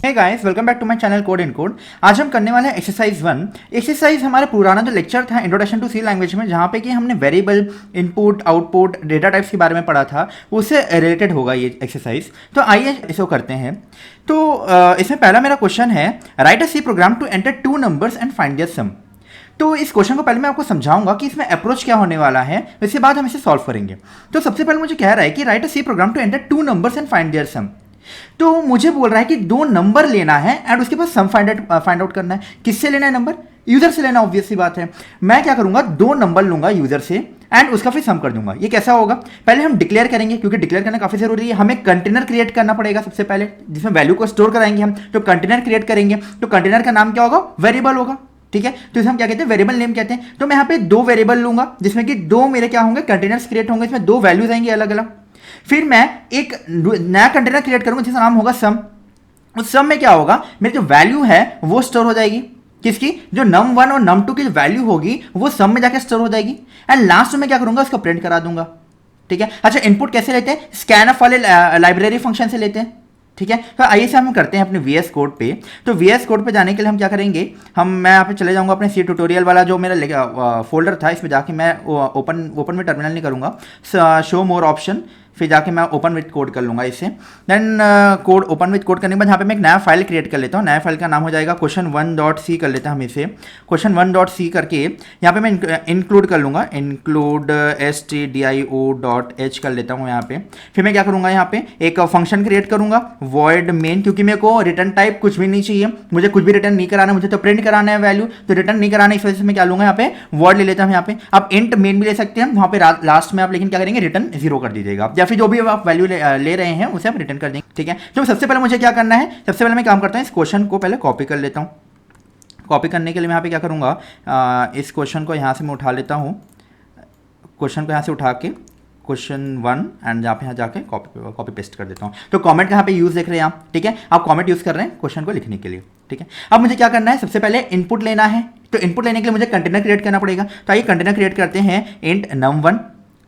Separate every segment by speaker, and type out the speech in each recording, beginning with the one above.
Speaker 1: Hey guys, welcome back to my channel code in code. आज हम करने वाले हैं एक्सरसाइज 1। एक्सरसाइज हमारा पुराना जो लेक्चर था इंट्रोडक्शन टू सी लैंग्वेज में, जहाँ पे कि हमने variable, input, output, data types के बारे में पढ़ा था, उससे रिलेटेड होगा ये एक्सरसाइज। तो आइए इसको करते हैं। तो इसमें पहला मेरा क्वेश्चन है, write a C program to enter two numbers and find their sum. तो इस क्वेश्चन को पहले मैं आपको समझाऊंगा कि इसमें अप्रोच क्या होने वाला है, इसके बाद हम इसे सॉल्व करेंगे। तो सबसे पहले मुझे कह रहा है कि write a C program to enter two numbers and find their sum. तो मुझे बोल रहा है कि दो नंबर लेना है एंड उसके बाद सम फाइंड आउट करना है। किससे लेना है नंबर? यूजर से लेना, ऑब्वियस सी बात है। मैं क्या करूंगा, दो नंबर लूंगा यूजर से एंड उसका फिर सम कर दूंगा। ये कैसा होगा? पहले हम डिक्लेयर करेंगे, क्योंकि डिक्लेयर करना काफी जरूरी है। हमें कंटेनर क्रिएट करना पड़ेगा सबसे पहले, जिसमें वैल्यू को स्टोर कराएंगे हम। तो कंटेनर क्रिएट करेंगे, तो कंटेनर का नाम क्या होगा? वेरिएबल होगा। ठीक है, तो इसे हम क्या कहते हैं? वेरिएबल नेम कहते हैं। तो मैं यहाँ पे दो वेरिएबल लूंगा, जिसमें कि दो मेरे क्या होंगे? कंटेनर्स क्रिएट होंगे, इसमें दो वैल्यूज आएंगे अलग अलग। फिर मैं एक नया कंटेनर क्रिएट करूंगा जिसका नाम होगा सम। उस सम में क्या होगा? मेरी जो वैल्यू है वो स्टोर हो जाएगी। किसकी? जो num1 और num2 की जो वैल्यू होगी वो सम में जाकर स्टोर हो जाएगी। एंड लास्ट में क्या करूंगा? उसको प्रिंट करा दूंगा। ठीक है। अच्छा, इनपुट कैसे लेते हैं? स्कैनफ वाले लाइब्रेरी फंक्शन से लेते हैं। ठीक है, तो आइए से हम करते हैं अपने VS कोड पे। तो VS कोड पे जाने के लिए हम क्या करेंगे, मैं यहाँ पे चले जाऊंगा अपने सी ट्यूटोरियल वाला जो मेरा फोल्डर था, इसमें जाके मैं ओपन में टर्मिनल नहीं करूंगा, शो मोर ऑप्शन, फिर जाके मैं ओपन विथ कोड कर लूंगा इसे। Then code open with code करने के बाद यहाँ पे मैं एक नया फाइल क्रिएट कर लेता हूँ। नया फाइल का नाम हो जाएगा question1.c कर लेते हैं हम इसे। question1.c करके यहाँ पे मैं इंक्लूड कर लूँगा, इंक्लूड stdio.h कर लेता हूँ यहाँ पे। फिर मैं क्या करूँगा, यहाँ पे एक फंक्शन क्रिएट करूँगा void main, क्योंकि मेरे को रिटर्न टाइप कुछ भी नहीं चाहिए, मुझे कुछ भी रिटर्न नहीं कराना, मुझे तो प्रिंट कराना है वैल्यू, तो रिटर्न नहीं कराना। इस वजह से मैं क्या लूँगा, यहाँ पे void ले लेता हूँ। यहाँ पे आप इंट मेन भी ले सकते हैं, वहाँ पे लास्ट में आप लेकिन क्या करेंगे, रिटर्न 0 कर दीजिएगा, या फिर जो भी आप वैल्यू ले रहे हैं उसे आप रिटर्न कर देंगे। ठीक है, तो सबसे पहले मुझे क्या करना है, सबसे पहले मैं काम करता हूँ, इस क्वेश्चन को पहले कॉपी कर लेता हूँ। कॉपी करने के लिए मैं यहाँ पे क्या करूँगा, इस क्वेश्चन को यहाँ से मैं उठा लेता हूँ, क्वेश्चन को यहाँ से उठा के question1 एंड यहाँ जाके कॉपी पेस्ट कर देता हूँ। तो कमेंट यहाँ पे यूज देख रहे हैं आप। ठीक है, आप कमेंट यूज कर रहे हैं क्वेश्चन को लिखने के लिए। ठीक है, अब मुझे क्या करना है, सबसे पहले इनपुट लेना है। तो इनपुट लेने के लिए मुझे कंटेनर क्रिएट करना पड़ेगा। तो आइए कंटेनर क्रिएट करते हैं, इंट num1।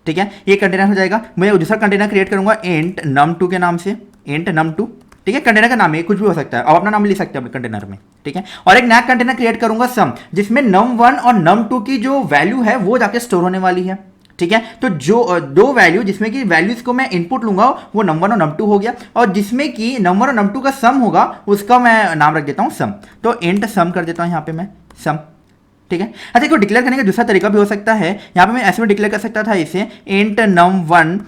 Speaker 1: ठीक है, ये कंटेनर हो जाएगा। मैं दूसरा कंटेनर क्रिएट करूंगा इंट num2 के नाम से, इंट num2। ठीक है, कंटेनर का नाम है, कुछ भी हो सकता है, आप अपना नाम लिख सकते हैं कंटेनर में। ठीक है, और एक नया कंटेनर क्रिएट करूंगा सम, जिसमें num1 और num2 की जो वैल्यू है वो जाके स्टोर होने वाली है। ठीक है, तो जो दो वैल्यू, जिसमें कि वैल्यूज को मैं इनपुट लूंगा वो num1 और num2 हो गया, और जिसमें कि num1 और num2 का सम होगा उसका मैं नाम रख देता हूं सम। तो इंट सम कर देता हूं यहाँ पे मैं, सम। ठीक है, अच्छा, इसको डिक्लेयर करने का दूसरा तरीका भी हो सकता है। यहाँ पे मैं ऐसे में डिक्लेयर कर सकता था इसे, int num1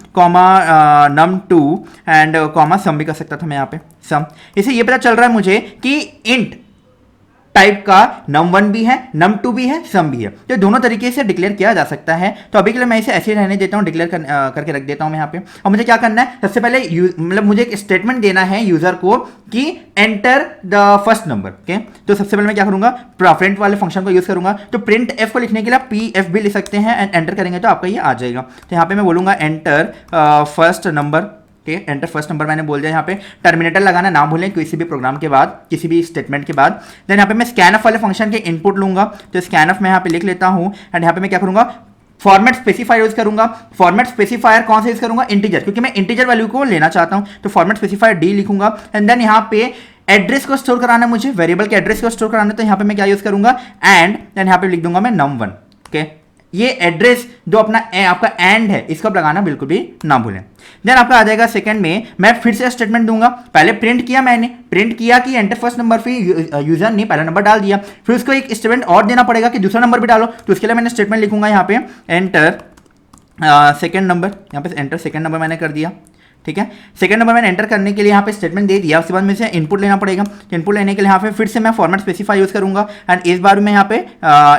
Speaker 1: num2 and comma सम भी कर सकता था मैं यहाँ पे, सम। इसे ये पता चल रहा है मुझे कि इंट टाइप का num1 भी है, num2 भी है, सम भी है, तो दोनों तरीके से डिक्लेयर किया जा सकता है। तो अभी के लिए मैं इसे ऐसे ही रहने देता हूँ, डिक्लेयर करके रख देता हूँ मैं यहाँ पे। और मुझे क्या करना है, सबसे पहले मतलब मुझे एक स्टेटमेंट देना है यूजर को कि enter the first number. Okay, तो सबसे पहले मैं क्या करूंगा, प्रिंट वाले फंक्शन को यूज करूंगा। तो प्रिंट एफ को लिखने के लिए आप pf भी लिख सकते हैं, एंड एंटर करेंगे तो आपका ये आ जाएगा। तो यहाँ पे मैं बोलूंगा एंटर फर्स्ट नंबर। ठीक है, एंटर फर्स्ट नंबर मैंने बोल दिया। यहाँ पे टर्मिनेटर लगाना ना भूलें किसी भी प्रोग्राम के बाद, किसी भी स्टेटमेंट के बाद। देन यहाँ पे मैं स्कैनफ वाले फंक्शन के इनपुट लूंगा, तो स्कैनफ मैं यहाँ पे लिख लेता हूँ। एंड यहाँ पे मैं क्या करूंगा, फॉर्मेट स्पेसिफायर यूज करूंगा। फॉर्मेट स्पेसिफायर कौन सा यूज करूंगा? इंटीजर, क्योंकि मैं इंटीजर वैल्यू को लेना चाहता हूँ। तो फॉर्मेट स्पेसिफायर डी लिखूंगा। एंड देन यहाँ पे एड्रेस को स्टोर कराना है मुझे, वेरिएबल के एड्रेस को स्टोर कराना है, तो यहाँ पे मैं क्या यूज करूंगा, एंड देन यहाँ पे लिख दूंगा मैं num1। ओके, ये एड्रेस जो अपना आपका एंड है, इसको लगाना बिल्कुल भी ना भूलें। देन आपका आ जाएगा सेकंड में, मैं फिर से स्टेटमेंट दूंगा। पहले प्रिंट किया, मैंने प्रिंट किया कि एंटर फर्स्ट नंबर, फिर यूजर ने पहला नंबर डाल दिया, फिर उसको एक स्टेटमेंट और देना पड़ेगा कि दूसरा नंबर भी डालो। तो उसके लिए मैंने स्टेटमेंट लिखूंगा यहाँ पे एंटर सेकेंड नंबर। यहाँ पे एंटर सेकेंड नंबर मैंने कर दिया। ठीक है, सेकंड नंबर मैंने एंटर करने के लिए यहाँ पे स्टेटमेंट दे दिया। उसके बाद मुझे इनपुट लेना पड़ेगा। तो इनपुट लेने के लिए यहाँ पे फिर से मैं फॉर्मेट स्पेसिफाई यूज करूंगा, एंड इस बार मैं यहाँ पे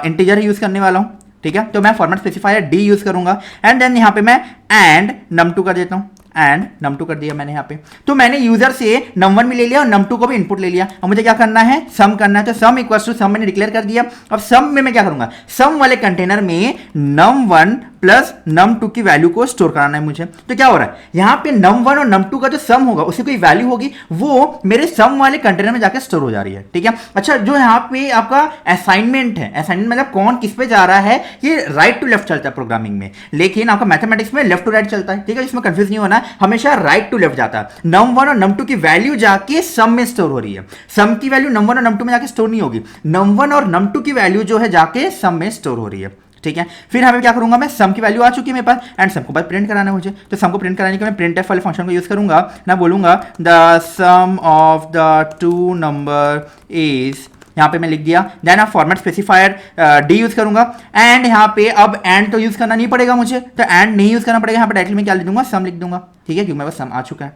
Speaker 1: इंटीजर यूज करने वाला हूँ। ठीक है, तो मैं फॉर्मेट स्पेसिफायर डी यूज करूंगा। एंड देन यहाँ पे मैं एंड num2 कर देता हूँ, एंड num2 कर दिया मैंने यहाँ पे। तो मैंने यूजर से num1 भी ले लिया और num2 को भी इनपुट ले लिया। अब मुझे क्या करना है, सम करना है। तो सम इक्वल्स टू सम मैंने डिक्लेयर कर दिया। अब सम में मैं क्या करूंगा, सम वाले कंटेनर में num1 प्लस num2 की वैल्यू को स्टोर कराना है मुझे। तो क्या हो रहा है यहाँ पे num1 और num2 का जो सम होगा उसकी कोई वैल्यू होगी वो मेरे सम वाले कंटेनर में जाकर स्टोर हो जा रही है, ठीक है। अच्छा, जो यहाँ पे आपका असाइनमेंट है, असाइनमेंट मतलब कौन किस पे जा रहा है, ये राइट टू लेफ्ट चलता है प्रोग्रामिंग में, लेकिन आपका मैथमेटिक्स में लेफ्ट टू राइट चलता है, ठीक है। इसमें कंफ्यूज नहीं होना, हमेशा राइट टू लेफ्ट जाता है। num1 और num2 की वैल्यू जाके सम में स्टोर हो रही है, सम की वैल्यू num1 और num2 में जाके स्टोर नहीं होगी, num1 और num2 की वैल्यू जो है जाके सम में स्टोर हो रही है, ठीक है। फिर हमें क्या करूंगा, मैं सम की वैल्यू आ चुकी है मेरे पास एंड सम को बाद प्रिंट कराना है मुझे, तो सम को प्रिंट कराने के मैं printf वाले फंक्शन को यूज करूंगा ना, बोलूंगा the sum of the two number is, यहाँ पे मैं लिख दिया, देन आप फॉर्मेट स्पेसिफायर डी यूज करूंगा एंड यहाँ पे अब एंड तो यूज करना नहीं पड़ेगा मुझे, तो एंड नहीं यूज करना पड़ेगा, यहाँ पे डायरेक्टली मैं क्या लिख दूंगा, सम लिख दूंगा, ठीक है, क्योंकि मेरे पास सम आ चुका है,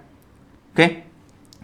Speaker 1: ओके।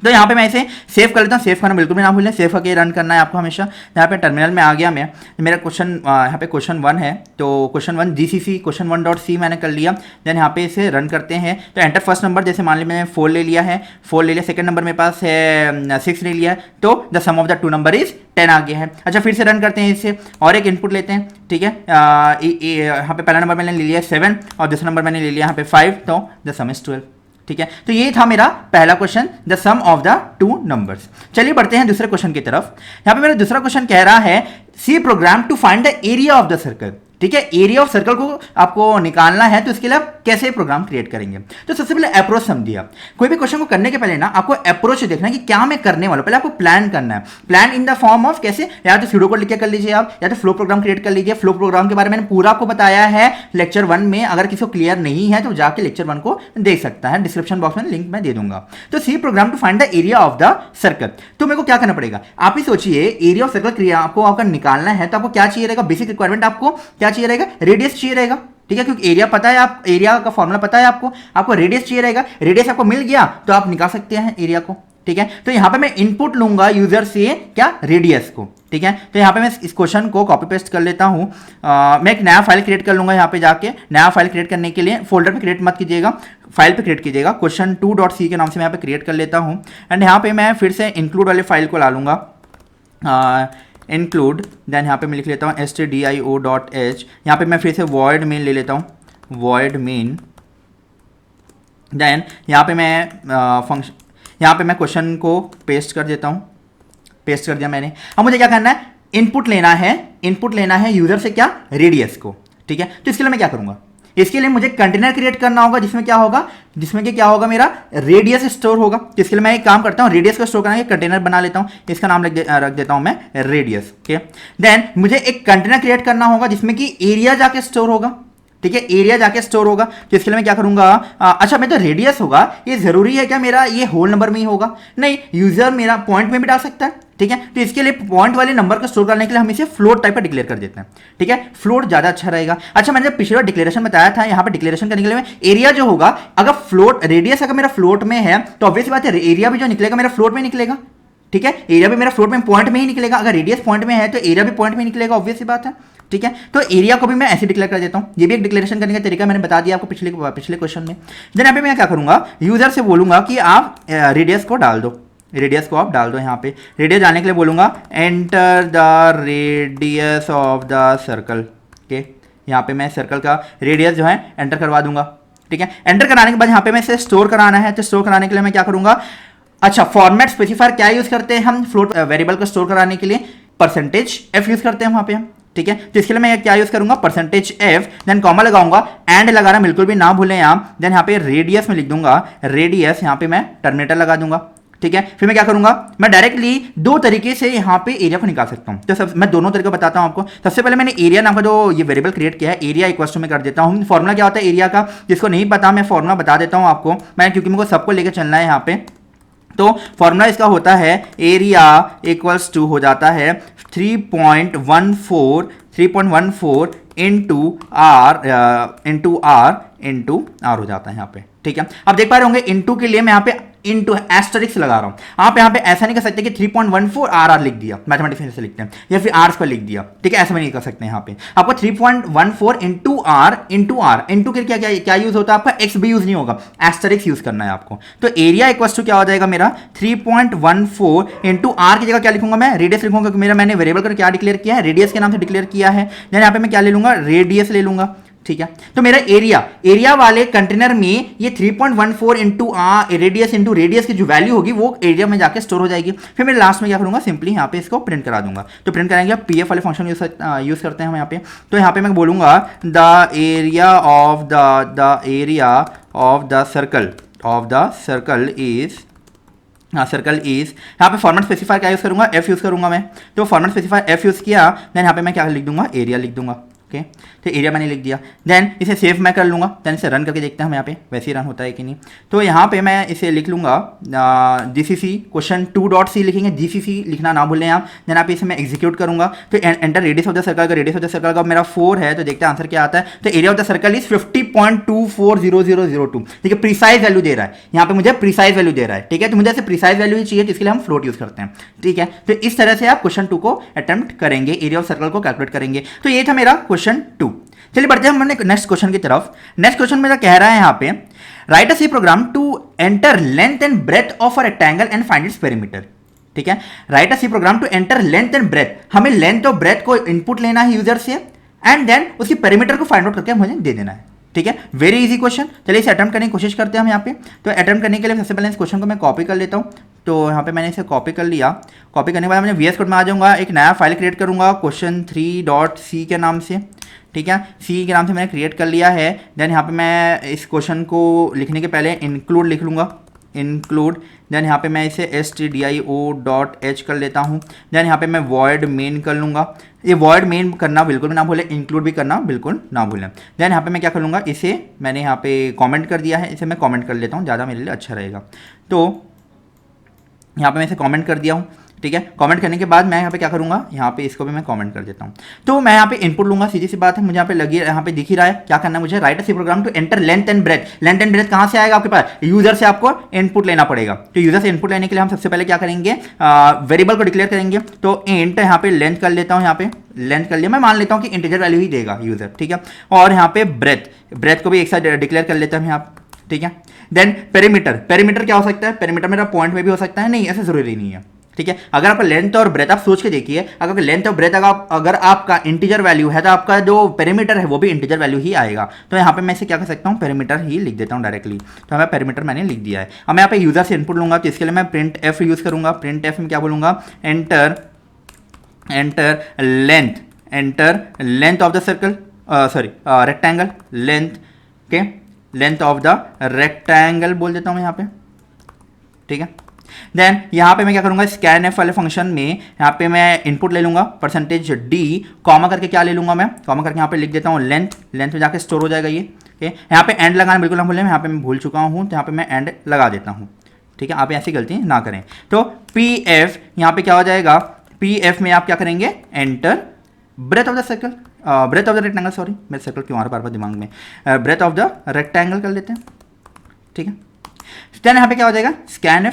Speaker 1: तो यहाँ पे मैं इसे सेव कर लेता हूँ, सेव करना बिल्कुल भी ना भूलें, सेव करके रन करना है आपको हमेशा। यहाँ पे टर्मिनल में आ गया मैं, मेरा क्वेश्चन यहाँ पे क्वेश्चन 1 है, तो क्वेश्चन 1 जीसीसी क्वेश्चन 1.c मैंने कर लिया, देन यहाँ पे इसे रन करते हैं। तो एंटर फर्स्ट नंबर, जैसे मान ली मैंने 4 ले लिया है, 4 ले लिया, सेकंड नंबर मेरे पास है 6 ले लिया है, तो the sum of the two number is 10 आ गया है। अच्छा, फिर से रन करते हैं इसे और एक इनपुट लेते हैं, ठीक है। यहाँ पे पहला नंबर मैंने ले लिया 7 और दूसरा नंबर मैंने ले लिया यहाँ पे 5, तो द सम इज 12, ठीक है। तो ये था मेरा पहला question, the sum of the two numbers. चलिए बढ़ते हैं दूसरे क्वेश्चन की तरफ। यहां पे मेरा दूसरा क्वेश्चन कह रहा है C program to find the area of the circle, ठीक है। एरिया ऑफ सर्कल को आपको निकालना है, तो इसके लिए आप कैसे प्रोग्राम क्रिएट करेंगे। तो सबसे पहले अप्रोच समझिए। आप कोई भी क्वेश्चन को करने के पहले ना आपको अप्रोच देखना है कि क्या मैं करने वाला हूं, पहले आपको प्लान करना है। Plan in the form of कैसे, या तो स्यूडो कोड लिख के कर लीजिए आप, या तो फ्लो प्रोग्राम क्रिएट कर लीजिए। फ्लो प्रोग्राम के बारे में मैंने पूरा आपको बताया है लेक्चर 1 में, अगर किसी को क्लियर नहीं है तो जाके लेक्चर 1 को देख सकता है, डिस्क्रिप्शन बॉक्स में लिंक मैं दे दूंगा। तो C program to find the area of the circle, तो मेरे को क्या करना पड़ेगा, आप ही सोचिए। एरिया ऑफ सर्कल आपको आपका निकालना है, तो आपको क्या चाहिए रहेगा, बेसिक रिक्वायरमेंट आपको क्या चाहिए रहेगा, रेडियस चाहिए रहेगा, ठीक है, क्योंकि एरिया पता है, आप एरिया का फॉर्मूला पता है आपको रेडियस चाहिए रहेगा। रेडियस आपको मिल गया तो आप निकाल सकते हैं एरिया को, ठीक है। तो यहां पे मैं इनपुट लूंगा यूजर से क्या, रेडियस को, ठीक है। तो यहां पे मैं इस क्वेश्चन को कॉपी पेस्ट कर लेता हूं। मैं एक नया फाइल क्रिएट कर लूंगा। यहां पे जाके नया फाइल क्रिएट करने के लिए फोल्डर पे क्रिएट मत कीजिएगा, फाइल पे क्रिएट कीजिएगा। question2.c के नाम से मैं यहाँ पे क्रिएट कर लेता हूं एंड यहाँ पे मैं फिर से इंक्लूड वाले फाइल को ला लूंगा, इंक्लूड, देन यहाँ पे मैं लिख लेता हूँ stdio.h। यहाँ पे मैं फिर से void main ले लेता हूँ, void main, देन यहाँ पे मैं फंक्शन, यहाँ पे मैं क्वेश्चन को पेस्ट कर देता हूँ, पेस्ट कर दिया मैंने। अब मुझे क्या करना है, इनपुट लेना है यूजर से क्या, रेडियस को, ठीक है। तो इसके लिए मैं क्या करूँगा, इसके लिए मुझे कंटेनर क्रिएट करना होगा जिसमें क्या होगा, मेरा रेडियस स्टोर होगा। तो इसके लिए मैं एक काम करता हूँ, रेडियस को स्टोर करने के कंटेनर बना लेता हूँ, इसका नाम रख देता हूँ मैं रेडियस, ओके। देन मुझे एक कंटेनर क्रिएट करना होगा जिसमें कि एरिया जाके स्टोर होगा, ठीक है, एरिया जाके स्टोर होगा। तो इसके लिए मैं क्या करूंगा, अच्छा मैं तो रेडियस होगा, ये जरूरी है क्या मेरा ये होल नंबर में ही होगा, नहीं, यूजर मेरा पॉइंट में भी डाल सकता है, ठीक है। तो इसके लिए पॉइंट वाले नंबर को स्टोर करने के लिए हम इसे फ्लोट टाइप का डिक्लेयर कर देते हैं, ठीक है, फ्लोट ज्यादा अच्छा रहेगा। अच्छा, मैंने जब पिछले बार डिक्लेरेशन बताया था, यहाँ पे डिक्लेरेशन करने के लिए एरिया जो होगा, अगर फ्लोट रेडियस अगर मेरा फ्लोट में है तो ऑब्वियस बात है एरिया भी जो निकलेगा मेरा फ्लोट में निकलेगा, ठीक है। एरिया भी मेरा फ्लोट में पॉइंट में ही निकलेगा, अगर रेडियस पॉइंट में है तो एरिया भी पॉइंट में निकलेगा, ऑब्वियस सी बात है, ठीक है। तो एरिया को भी मैं ऐसे डिक्लेयर कर देता हूं, ये भी एक डिक्लेरेशन करने का तरीका मैंने बता दिया आपको पिछले क्वेश्चन में। देन यहाँ पे मैं क्या करूंगा, यूजर से बोलूंगा कि आप रेडियस को डाल दो, रेडियस को आप डाल दो। यहाँ पे रेडियस डालने के लिए बोलूंगा enter the radius of the circle, okay. यहाँ पे मैं सर्कल का रेडियस जो है एंटर करवा दूंगा, ठीक है। एंटर कराने के बाद यहाँ पे मैं इसे स्टोर कराना है, तो स्टोर कराने के लिए मैं क्या करूंगा, अच्छा फॉर्मेट स्पेसिफायर क्या यूज करते हैं हम फ्लोट वेरिएबल को स्टोर कराने के लिए, %f यूज करते हैं वहां पे हम, ठीक है। तो इसके लिए मैं क्या यूज करूंगा, %f, देन कॉमा लगाऊंगा, एंड लगाना बिल्कुल भी ना भूलें आप। देन यहाँ पे रेडियस में लिख दूंगा रेडियस, यहाँ पे मैं टर्मिनेटर लगा दूंगा, ठीक है। फिर मैं क्या करूंगा, मैं डायरेक्टली दो तरीके से यहाँ पे एरिया को निकाल सकता हूँ। तो मैं दोनों तरीका बताता हूँ आपको। सबसे पहले मैंने एरिया नाम का जो ये वेरिएबल क्रिएट किया है, एरिया इक्वल टू में कर देता हूँ। फॉर्मुला क्या होता है एरिया का, जिसको नहीं पता मैं फॉर्मुला बता देता हूँ आपको, मैं क्योंकि मेरे को सबको लेकर चलना है यहाँ पे। तो फॉर्मूला इसका होता है एरिया इक्वल्स टू हो जाता है 3.14 इंटू आर हो जाता है यहाँ पे, ठीक है। अब देख पा रहे होंगे इंटू के लिए मैं यहाँ पे इंटू एस्टरिक्स लगा रहा हूं। आप यहाँ पे ऐसा नहीं कर सकते कि 3.14 आर लिख दिया, मैथमेटिक्स से लिखते हैं, या फिर आर पर लिख दिया, ठीक है, ऐसा भी नहीं कर सकते। यहाँ पे आपको 3.14 इंटू आर इंटू के क्या यूज होता है आपका, एक्स भी यूज नहीं होगा, एस्टरिक्स यूज करना है आपको। तो एरिया इक्वल टू क्या हो जाएगा मेरा 3.14 इंटू आर की जगह क्या लिखूंगा मैं, रेडियस लिखूंगा, क्योंकि मैंने वेरिएबल का क्या डिक्लेयर किया है, रेडियस के नाम से डिक्लेयर किया है। देन यहाँ पे मैं क्या ले लूंगा, रेडियस ले लूंगा, ठीक है। तो मेरा एरिया वाले कंटेनर में ये 3.14 इंटू रेडियस की जो वैल्यू होगी वो एरिया में जाके स्टोर हो जाएगी। फिर मैं लास्ट में क्या करूंगा, सिंपली यहाँ पे इसको प्रिंट करा दूंगा। तो प्रिंट कराएंगे, पीएफ वाले फंक्शन यूज करते हैं हम यहाँ पे। तो यहाँ पे मैं बोलूंगा the area of the circle is circle is, यहाँ पे फॉर्मेट स्पेसिफायर क्या यूज करूंगा, एफ यूज करूंगा मैं। तो फॉर्मेट स्पेसिफायर एफ यूज किया, देन यहाँ पे मैं क्या लिख दूंगा, एरिया लिख दूंगा। ओके, तो एरिया मैंने लिख दिया। देन इसे सेव मैं कर लूँगा, देन इसे रन करके देखते हैं हम यहाँ पे वैसे ही रन होता है कि नहीं। तो यहाँ पे मैं इसे लिख लूँगा GCC question2.c लिखेंगे, GCC लिखना ना भूलें आप। देन आप इसे मैं एग्जीक्यूट करूँगा। तो enter radius of the circle का, रेडियस ऑफ द सर्कल का मेरा 4 है, तो देखते हैं आंसर क्या आता है। तो area of the circle is 50.240002। ठीक है, प्रिसाइज वैल्यू दे रहा है यहाँ पे, मुझे प्रिसाइज वैल्यू दे रहा है। ठीक है, तो मुझे ऐसे प्रिसाइज वैल्यू ही चाहिए, तो इसके लिए हम फ्लोट यूज करते हैं। ठीक है, तो इस तरह से आप क्वेश्चन 2 को अटेम्प्ट करेंगे, एरिया ऑफ सर्कल को कैलकुलेट करेंगे। तो ये था मेरा क्वेश्चन 2। चलिए बढ़ते हैं हमने नेक्स्ट क्वेश्चन की तरफ। नेक्स्ट क्वेश्चन मेरा कह रहा है यहाँ पे, write a C program to enter length and breadth of a rectangle and find its perimeter. ठीक है, write a C program to enter length and breadth, हमें लेंथ और ब्रेथ को इनपुट लेना है यूजर से, एंड देन उसकी perimeter को फाइंड आउट करके मुझे दे देना है। ठीक है, वेरी इजी क्वेश्चन। चलिए इसे अटेम्प्ट करने की कोशिश करते हैं हम यहाँ पे। तो अटेम्प्ट करने के लिए सबसे पहले इस क्वेश्चन को मैं कॉपी कर लेता हूँ। तो यहाँ पे मैंने इसे कॉपी कर लिया। कॉपी करने के बाद मैं VS कोड में आ जाऊँगा, एक नया फाइल क्रिएट करूँगा question3.c के नाम से। ठीक है, सी के नाम से मैंने क्रिएट कर लिया है। देन यहाँ पे मैं इस क्वेश्चन को लिखने के पहले इंक्लूड लिख लूँगा, इंक्लूड। देन यहाँ पे मैं इसे stdio.h कर लेता हूँ। देन यहाँ पे मैं void main कर लूँगा। ये void main करना बिल्कुल भी ना भूलें, इंक्लूड भी करना बिल्कुल ना भूलें। देन यहाँ पे मैं क्या कर लूँगा, इसे मैंने यहाँ पे कमेंट कर दिया है, इसे मैं कमेंट कर लेता हूँ, ज़्यादा मेरे लिए अच्छा रहेगा। तो यहाँ पे मैं इसे कमेंट कर दिया हूँ। ठीक है, कमेंट करने के बाद मैं यहाँ पे क्या करूँगा, यहाँ पे इसको भी मैं कमेंट कर देता हूँ। तो मैं यहाँ पे इनपुट लूँगा, सीधी सी बात है, मुझे यहाँ पे लगी, यहाँ पे दिख ही रहा है क्या करना है मुझे, write a C program to enter length and breadth. Length and breadth कहाँ से आएगा आपके पास, यूजर से आपको इनपुट लेना पड़ेगा। तो यूजर से इनपुट लेने के लिए हम सबसे पहले क्या करेंगे, वेरिएबल को डिक्लेयर करेंगे। तो इंट यहाँ पे लेंथ कर लेता हूँ, यहाँ पे लेंथ कर लिया, मैं मान लेता हूँ कि इंटीजर वैल्यू ही देगा यूजर। ठीक है, और यहाँ पे ब्रेथ को भी एक साथ डिक्लेयर कर लेता हूँ यहाँ। ठीक है, देन पेरीमीटर क्या हो सकता है, पेरीमीटर मेरा पॉइंट में भी हो सकता है, नहीं ऐसा जरूरी नहीं है। ठीक है, अगर आपका लेंथ और ब्रेथ, आप सोच के देखिए, अगर लेंथ और ब्रेथ अगर आपका इंटीजर वैल्यू है तो आपका जो पेरीमीटर है वो भी इंटीजर वैल्यू ही आएगा। तो यहाँ पे मैं इसे क्या कर सकता हूँ, पेरीमीटर ही लिख देता हूँ डायरेक्टली। तो हमें पेरीमीटर मैंने लिख दिया है। अब मैं यहाँ पे यूजर से इनपुट लूंगा, तो इसके लिए मैं प्रिंट एफ यूज करूंगा। प्रिंट एफ में क्या बोलूंगा, enter length of the circle, rectangle, length of the rectangle बोल देता हूँ मैं यहाँ पे। ठीक है, देन यहाँ पे मैं क्या करूँगा, स्कैन एफ वाले फंक्शन में यहाँ पे मैं इनपुट ले लूँगा %d, कॉमा करके क्या ले लूँगा मैं, कॉमा करके यहाँ पे लिख देता हूँ लेंथ में जाके स्टोर हो जाएगा ये। ओके, यहाँ पे एंड लगाना बिल्कुल ना भूलें, यहाँ पे मैं भूल चुका हूँ, तो यहाँ पे मैं एंड लगा देता हूँ। ठीक है, आप ऐसी गलती ना करें। तो pf यहाँ पे क्या हो जाएगा, pf में आप क्या करेंगे, enter breadth of the circle, breadth of the rectangle, sorry मेरे सर्कल क्यों आ रहा है बार दिमाग में, ब्रेथ ऑफ द रेक्टेंगल कर लेते हैं। ठीक है, देन यहाँ पे क्या हो जाएगा, स्कैन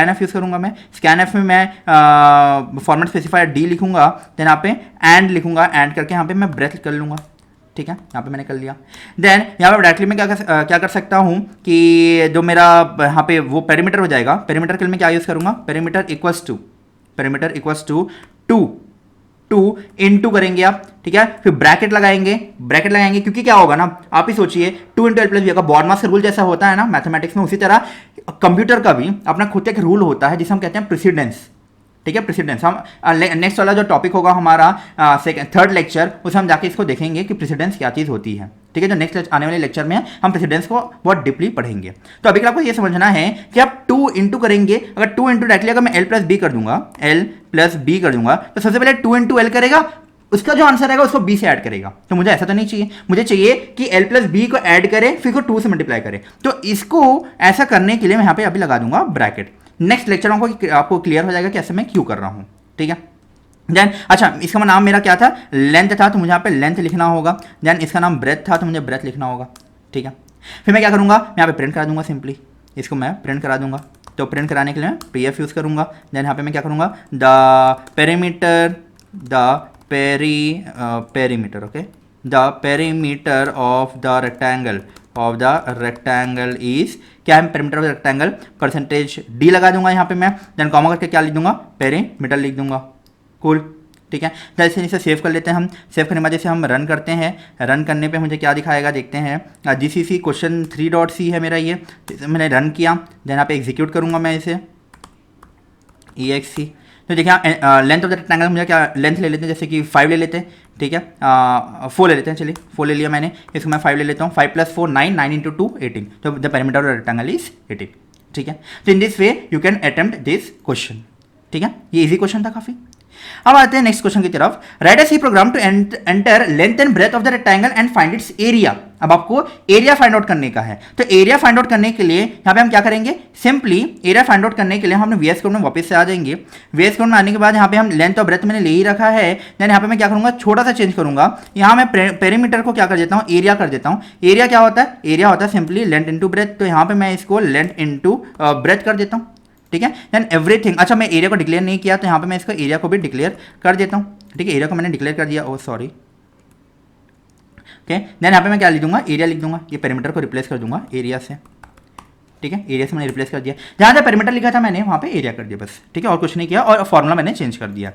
Speaker 1: एफ यूज़ करूँगा मैं। स्कैन एफ में मैं फॉर्मेट स्पेसिफायर डी लिखूँगा, देन यहाँ पे एंड लिखूँगा, एंड करके यहाँ पे मैं ब्रेथ कर लूँगा। ठीक है, यहाँ पे मैंने कर लिया। देन यहाँ पे डायरेक्टली मैं क्या कर सकता हूँ कि जो मेरा यहाँ पे वो पेरीमीटर हो जाएगा, पेरीमीटर के लिए मैं क्या यूज़ करूँगा, पेरीमीटर इक्वल्स टू 2 इंटू करेंगे आप। ठीक है, फिर ब्रैकेट लगाएंगे क्योंकि क्या होगा ना, आप ही सोचिए 2 इंटू एल प्लस बी का बॉड मास रूल जैसा होता है ना मैथमेटिक्स में, उसी तरह कंप्यूटर का भी अपना खुद एक रूल होता है जिसे हम कहते हैं प्रेसिडेंस। ठीक है, प्रेसिडेंस हम नेक्स्ट वाला जो टॉपिक होगा हमारा थर्ड लेक्चर, उसमें हम जाके इसको देखेंगे कि प्रेसिडेंस क्या चीज़ होती है। ठीक है, जो नेक्स्ट आने वाले लेक्चर में हम प्रेसिडेंस को बहुत डीपली पढ़ेंगे। तो अभी आपको ये समझना है कि आप 2 इंटू करेंगे, अगर 2 इंटू डायरेक्टली अगर मैं एल प्लस बी कर दूंगा तो सबसे पहले 2 इंटू एल करेगा, उसका जो आंसर आएगा उसको बी से ऐड करेगा। तो मुझे ऐसा तो नहीं चाहिए, मुझे चाहिए कि एल प्लस बी को ऐड करे फिर को 2 से मल्टीप्लाई करे। तो इसको ऐसा करने के लिए मैं यहाँ पे अभी लगा दूंगा ब्रैकेट। नेक्स्ट लेक्चर आपको क्लियर हो जाएगा कि ऐसे मैं क्यों कर रहा हूँ। ठीक है, देन अच्छा, इसका नाम मेरा क्या था, लेंथ था, तो मुझे यहाँ पे लेंथ लिखना होगा। देन इसका नाम ब्रेथ था, तो मुझे ब्रेथ लिखना होगा। ठीक है, फिर मैं क्या करूँगा, मैं यहाँ पे प्रिंट करा दूंगा, सिंपली इसको मैं प्रिंट करा दूंगा। तो प्रिंट कराने के लिए मैं pf यूज़ करूँगा। देन यहाँ पे मैं क्या करूँगा, perimeter of the rectangle is, क्या है perimeter of the rectangle, %d लगा दूंगा यहाँ पे मैं। देन कॉमा करके क्या लिख दूंगा, पेरीमीटर लिख दूंगा। कूल, ठीक है। जैसे इसे सेव कर लेते हैं हम। सेव करने के बाद जैसे हम रन करते हैं, रन करने पे मुझे क्या दिखाएगा देखते हैं। जीसीसी क्वेश्चन 3.c है मेरा ये, तो मैंने रन किया, देन यहाँ पे एग्जीक्यूट करूँगा मैं इसे EXE। तो देखिए लेंथ ऑफ द रेक्टेंगल मुझे क्या लेंथ ले लेते हैं, जैसे कि 5 ले लेते हैं, ठीक है, 4 ले लेते हैं, चलिए 4 ले लिया मैंने, इसको मैं 5 ले लेता हूँ। 5 + 4 9, 9 × 2 18, तो the perimeter of the rectangle is 18, ठीक है। तो in this way you can attempt this question, ठीक है। ये इजी क्वेश्चन था काफ़ी। अब आते हैं नेक्स्ट क्वेश्चन की तरफ। Write a C program to enter length and breadth of the rectangle and find its area. अब आपको एरिया फाइंड आउट करने का है, तो एरिया फाइंड आउट करने के लिए यहाँ पे हम क्या करेंगे, सिंपली एरिया फाइंड आउट करने के लिए हम VS कोड में वापस से आ जाएंगे। VS कोड में आने के बाद यहाँ पे हम लेंथ और ब्रेथ मैंने ले ही रखा है, देन यहाँ पे मैं क्या करूँगा, छोटा सा चेंज करूँगा। यहाँ मैं पेरीमीटर को क्या कर देता हूँ, एरिया कर देता हूँ। एरिया क्या होता है, एरिया होता है सिंपली लेंथ इंटू ब्रेथ, तो यहाँ पे मैं इसको लेंथ इंटू ब्रेथ कर देता हूँ, ठीक है। देन एवरीथिंग, अच्छा मैं एरिया को डिक्लेयर नहीं किया, तो यहाँ पे मैं इसको एरिया को भी डिक्लेयर कर देता हूँ, ठीक है। एरिया को मैंने डिक्लेयर कर दिया, ओ सॉरी, ओके। देन यहाँ पे मैं क्या लिख दूंगा, एरिया लिख दूंगा, ये पेरीमीटर को रिप्लेस कर दूंगा एरिया से, ठीक है। एरिया से मैंने रिप्लेस कर दिया, जहाँ जहाँ पेरीमीटर लिखा था मैंने वहाँ पे एरिया कर दिया बस, ठीक है, और कुछ नहीं किया। और फॉर्मूला मैंने चेंज कर दिया,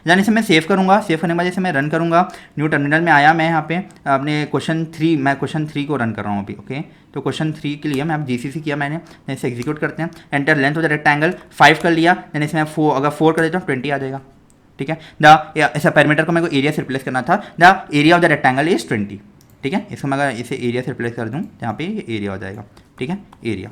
Speaker 1: जाने से मैं सेव करूँगा। सेव करने के बाद जैसे मैं रन करूँगा, न्यू टर्मिनल में आया मैं यहाँ पे अपने क्वेश्चन 3 को रन कर रहा हूँ अभी, ओके। तो क्वेश्चन 3 के लिए मैं अब GCC किया मैंने, जैसे एग्जीक्यूट करते हैं। Enter length of the rectangle 5 कर लिया, देन इसमें 4, अगर 4 कर देता हूँ 20 आ जाएगा, ठीक है। ऐसा पैरामीटर को मेरे को एरिया से रिप्लेस करना था, the area of the rectangle is 20, ठीक है। इसको मैं अगर इसे एरिया से रिप्लेस कर दूँ, यहाँ पे एरिया हो जाएगा, ठीक है, एरिया,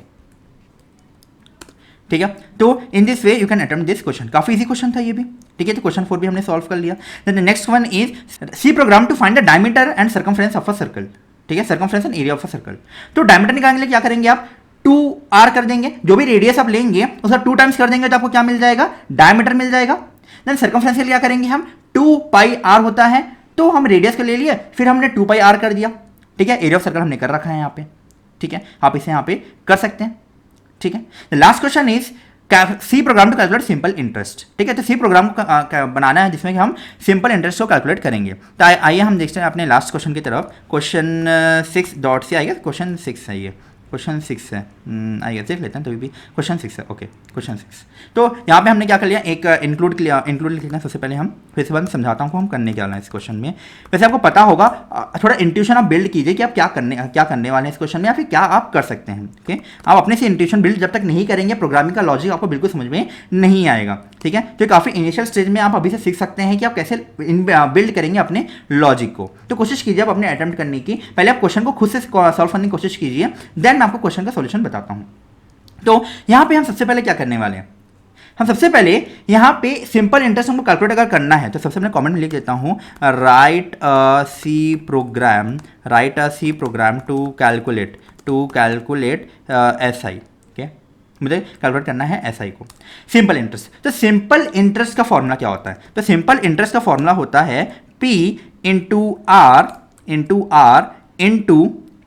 Speaker 1: ठीक है। तो in this way you can attempt this question. काफी इजी क्वेश्चन था ये भी, ठीक है। तो क्वेश्चन 4 भी हमने सॉल्व कर लिया। Then the next one is C program to find the diameter and circumference of a circle, ठीक है, circumference and area of a circle. तो डायमीटर निकालने के लिए क्या करेंगे आप, 2r कर देंगे, जो भी रेडियस आप लेंगे उसका 2 टाइम्स कर देंगे, तो आपको क्या मिल जाएगा, डायमीटर मिल जाएगा। देन सर्कमफ्रेंस के लिए क्या करेंगे हम, 2πr होता है, तो हम रेडियस को ले लिए, फिर हमने 2πr कर दिया, ठीक है। एरिया ऑफ सर्कल हमने कर रखा है यहाँ पे, ठीक है, आप इसे यहाँ पे कर सकते हैं, ठीक है। Last question is C program to calculate simple interest, ठीक है। तो सी प्रोग्राम बनाना है जिसमें कि हम सिंपल इंटरेस्ट को कैलकुलेट करेंगे। तो आइए हम देखते हैं अपने लास्ट क्वेश्चन की तरफ। क्वेश्चन 6.c आएगा, क्वेश्चन 6 है, ये क्वेश्चन 6 है, आइए देख लेते हैं। तो भी क्वेश्चन 6 है, ओके, क्वेश्चन 6। तो यहाँ पे हमने क्या कर लिया, एक इंक्लूड लिखना। सबसे पहले हम फिर से समझाता हूँ को हम करने क्या वाला है इस क्वेश्चन में। वैसे आपको पता होगा, थोड़ा इंट्यूशन आप बिल्ड कीजिए कि आप क्या करने वाले हैं इस क्वेश्चन में, या फिर क्या आप कर सकते हैं, ओके। आप अपने से इंट्यूशन बिल्ड जब तक नहीं करेंगे, प्रोग्रामिंग का लॉजिक आपको बिल्कुल समझ में नहीं आएगा, ठीक है। तो काफ़ी इनिशियल स्टेज में आप अभी से सीख सकते हैं कि आप कैसे बिल्ड करेंगे अपने लॉजिक को। तो कोशिश कीजिए आप अपने अटेम्प्ट करने की, पहले आप क्वेश्चन को खुद से सॉल्व करने की कोशिश कीजिए, देन मैं आपको क्वेश्चन का सॉल्यूशन बताता हूँ। तो यहाँ पे हम सबसे पहले क्या करने वाले हैं, हम सबसे पहले यहाँ पे सिंपल इंटरेस्ट हमको कैलकुलेट अगर करना है, तो सबसे पहले कमेंट में लिख देता हूँ, write a C program to calculate SI, okay. मुझे कैलकुलेट करना है SI को, सिंपल इंटरेस्ट। तो सिंपल इंटरेस्ट का फॉर्मूला क्या होता है, तो सिंपल इंटरेस्ट का फॉर्मूला होता है P into R into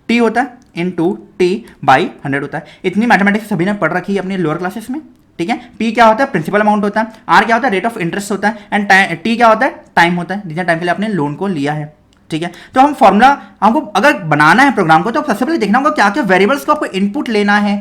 Speaker 1: T होता है, इंटू T/100 होता है। इतनी मैथमेटिक्स सभी ने पढ़ रखी है अपने लोअर क्लासेस में, ठीक है। P क्या होता है, प्रिंसिपल अमाउंट होता है, R क्या होता है, रेट ऑफ इंटरेस्ट होता है, एंड T क्या होता है, टाइम होता है, जितना टाइम के लिए आपने लोन को लिया है, ठीक है। तो हम फॉर्मूला हमको अगर बनाना है प्रोग्राम को, तो सबसे पहले देखना होगा क्या क्या वेरिएबल्स को आपको इनपुट लेना है,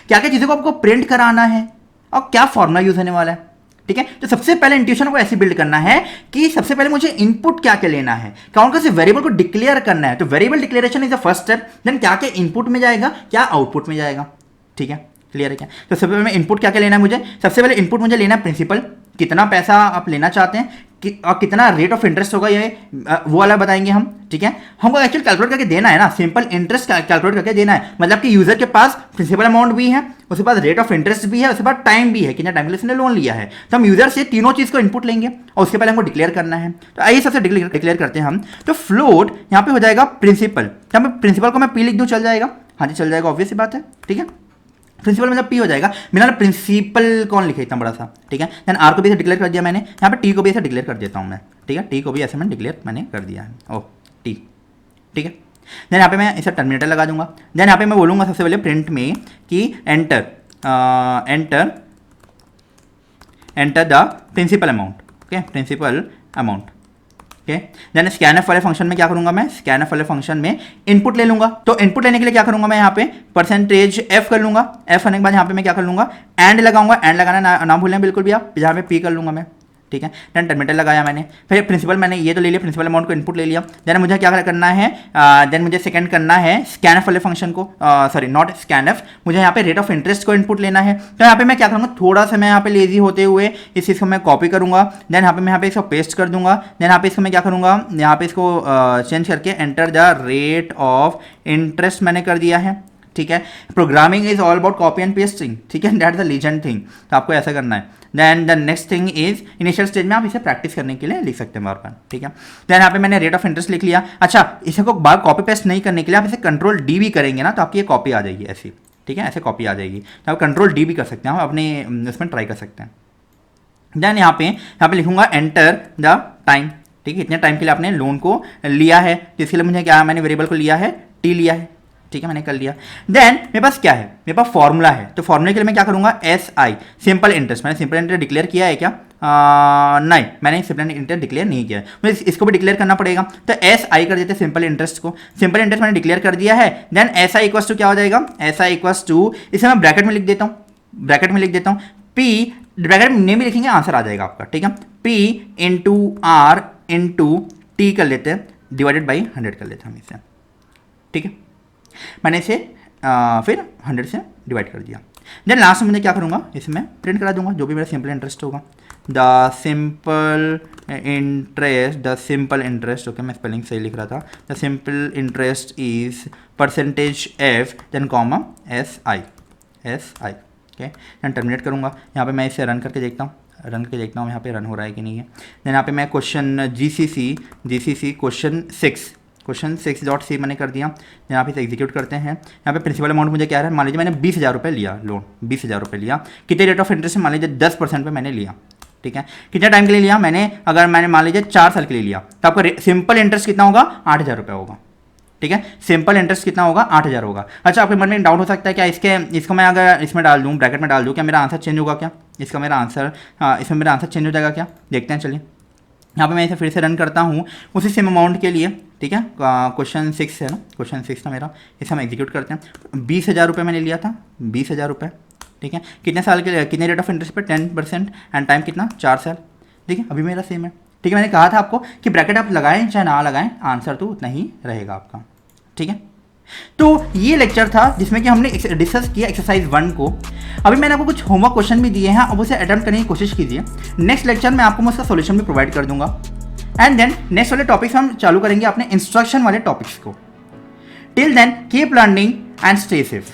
Speaker 1: क्या क्या चीज़ों को आपको प्रिंट कराना है, और क्या फॉर्मूला यूज होने वाला है, ठीक है। तो सबसे पहले इंट्यूशन को ऐसे बिल्ड करना है कि सबसे पहले मुझे इनपुट क्या क्या लेना है, कौन से वेरिएबल को डिक्लेयर करना है। तो variable declaration is the first step, then क्या क्या इनपुट में जाएगा, क्या आउटपुट में जाएगा, ठीक है, क्लियर है क्या। तो सबसे पहले इनपुट क्या क्या लेना है मुझे, सबसे पहले इनपुट मुझे लेना है प्रिंसिपल, कितना पैसा आप लेना चाहते हैं और कितना रेट ऑफ इंटरेस्ट होगा, ये वो वाला बताएंगे हम, ठीक है। हमको एक्चुअली कैलकुलेट करके देना है ना, सिंपल इंटरेस्ट कैलकुलेट करके देना है, मतलब कि यूजर के पास प्रिंसिपल अमाउंट भी है, उसके पास रेट ऑफ इंटरेस्ट भी है, उसके पास टाइम भी है, कितना टाइम के लिए उसने लोन लिया है। तो हम यूजर से तीनों चीज़ को इनपुट लेंगे और उसके पहले हमको डिक्लेयर करना है। तो आइए सबसे डिक्लेयर करते हैं हम। तो फ्लोट यहाँ पे हो जाएगा प्रिंसिपल, यहाँ पे प्रिंसिपल को मैं P लिख दूँ, चल जाएगा, हाँ जी चल जाएगा, ऑब्वियस सी बात है, ठीक है। प्रिंसिपल मतलब P हो जाएगा, मैंने प्रिंसिपल कौन लिखा इतना बड़ा सा, ठीक है। देन R को भी ऐसे डिक्लेयर कर दिया मैंने, यहाँ पे T को भी ऐसे डिक्लेयर कर देता हूँ मैं, ठीक है। T को भी ऐसे मैंने डिक्लेयर कर दिया है, ओ T, ठीक है। देन यहाँ पे मैं इसे टर्मिनेटर लगा दूंगा। देन यहाँ पे मैं बोलूँगा सबसे पहले प्रिंट में कि enter the principal amount, okay, principal amount, okay. Then scanf वाले फंक्शन में क्या करूंगा मैं, स्कैनफ वाले फंक्शन में इनपुट ले लूंगा। तो इनपुट लेने के लिए क्या करूंगा मैं, यहाँ पे %f कर लूंगा। f करने के बाद यहाँ पे मैं क्या कर लूंगा, एंड लगाऊंगा, एंड लगाना ना भूलें बिल्कुल भी आप, यहाँ पे p कर लूंगा मैं, ठीक है। देन टर्मिनेटर लगाया मैंने, फिर प्रिंसिपल मैंने ये तो ले लिया, प्रिंसिपल अमाउंट को इनपुट ले लिया। देन मुझे क्या करना है, देन मुझे सेकंड करना है स्कैनफ वाले फंक्शन को, सॉरी नॉट स्कैनफ, मुझे यहाँ पे रेट ऑफ इंटरेस्ट को इनपुट लेना है। तो यहाँ पे मैं क्या करूँगा, थोड़ा सा मैं यहाँ पे लेजी होते हुए इस चीज़ को मैं कॉपी करूँगा। देन यहाँ पे मैं यहाँ पे इसको पेस्ट कर दूंगा। देन यहाँ पे इसको मैं क्या करूँगा, यहाँ पे इसको चेंज करके enter the rate of interest मैंने कर दिया है, ठीक है। Programming is all about copy and pasting, ठीक है, that is the legend thing, तो आपको ऐसा करना है। Then the next thing is initial stage में आप इसे प्रैक्टिस करने के लिए लिख सकते हैं बार बार, ठीक है। देन यहाँ पे मैंने रेट ऑफ इंटरेस्ट लिख लिया। अच्छा, इसे को बार कॉपी पेस्ट नहीं करने के लिए आप इसे कंट्रोल डी भी करेंगे ना, तो आपकी ये कॉपी आ जाएगी ऐसी, ठीक है, ऐसे कॉपी आ जाएगी। तो आप कंट्रोल डी भी कर सकते हैं, आप अपने इसमें ट्राई कर सकते हैं। देन यहाँ पे लिखूंगा एंटर द टाइम, ठीक है, इतने टाइम के लिए आपने लोन को लिया है, तो इसके लिए मुझे क्या, मैंने वेरिएबल को लिया है टी लिया है, ठीक है, मैंने कर लिया। देन मेरे पास क्या है, मेरे पास फॉर्मूला है, तो फॉर्मूले के लिए मैं क्या करूंगा, एस आई सिंपल इंटरेस्ट, मैंने सिंपल इंटरेस्ट डिक्लेयर किया है क्या, नहीं मैंने सिंपल इंटरेस्ट डिक्लेयर नहीं किया है, मुझे इसको भी डिक्लेयर करना पड़ेगा। तो एस आई कर देते हैं सिंपल इंटरेस्ट को, सिंपल इंटरेस्ट मैंने डिक्लेयर कर दिया है। Then S I equals to क्या हो जाएगा, एस आई इक्वस टू, इसे मैं ब्रैकेट में लिख देता हूँ, ब्रैकेट में लिख देता हूँ, पी ब्रैकेट में नेम भी लिखेंगे, आंसर आ जाएगा आपका, ठीक है। P into R into T कर लेते हैं, डिवाइडेड बाई 100 कर लेते हैं हम इसे, ठीक है। मैंने इसे फिर 100 से डिवाइड कर दिया। देन लास्ट में मुझे क्या करूँगा, इसे मैं प्रिंट करा दूंगा जो भी मेरा सिंपल इंटरेस्ट होगा, द सिंपल इंटरेस्ट, ओके मैं स्पेलिंग सही लिख रहा था, the simple interest is percentage F then comma S I, okay. Then terminate करूँगा, यहाँ पे मैं इसे रन करके देखता हूँ, यहाँ पे रन हो रहा है कि नहीं है। देन यहाँ पे मैं क्वेश्चन जीसीसी क्वेश्चन 6.c मैंने कर दिया। यहाँ पे इसे एग्जीक्यूट करते हैं। यहाँ पे प्रिंसिपल अमाउंट मुझे क्या है, मान लीजिए मैंने 20,000 रुपये लिया लोन, 20,000 रुपये लिया, कितने रेट ऑफ इंटरेस्ट, मान लीजिए 10% पे मैंने लिया, ठीक है। कितने टाइम के लिए लिया मैंने, अगर मैंने मान लीजिए 4 साल के लिए लिया, तो आपका सिंपल इंटरेस्ट कितना होगा, 8,000 रुपये होगा, ठीक है। सिंपल इंटरेस्ट कितना होगा, 8,000 होगा। अच्छा, आपके मन में डाउट हो सकता है क्या, इसको मैं अगर इसमें डाल दूँ, ब्रैकेट में डाल दूँ, क्या मेरा आंसर चेंज होगा क्या, इसमें मेरा आंसर चेंज हो जाएगा क्या, देखते हैं चलिए। यहाँ पे मैं इसे फिर से रन करता हूँ उसी सेम अमाउंट के लिए, ठीक है। क्वेश्चन 6 है ना, क्वेश्चन 6 था मेरा, इसे हम एग्जीक्यूट करते हैं। 20,000 रुपये मैंने लिया था, 20,000 रुपये, ठीक है। कितने साल के लिए, कितने रेट ऑफ इंटरेस्ट पे, 10% एंड टाइम कितना, 4 साल, ठीक है। अभी मेरा सेम है, ठीक है। मैंने कहा था आपको कि ब्रैकेट आप लगाएं चाहे ना लगाएं, आंसर तो उतना ही रहेगा आपका, ठीक है। तो ये लेक्चर था जिसमें कि हमने डिस्कस किया एक्सरसाइज 1 को। अभी मैंने आपको कुछ होमवर्क क्वेश्चन भी दिए हैं, अब उसे अटेम्प्ट करने की कोशिश कीजिए। नेक्स्ट लेक्चर में आपको मैं उसका सॉल्यूशन भी प्रोवाइड कर दूंगा। एंड देन नेक्स्ट वाले टॉपिक्स हम चालू करेंगे अपने इंस्ट्रक्शन वाले टॉपिक्स को। Till then keep learning and stay safe.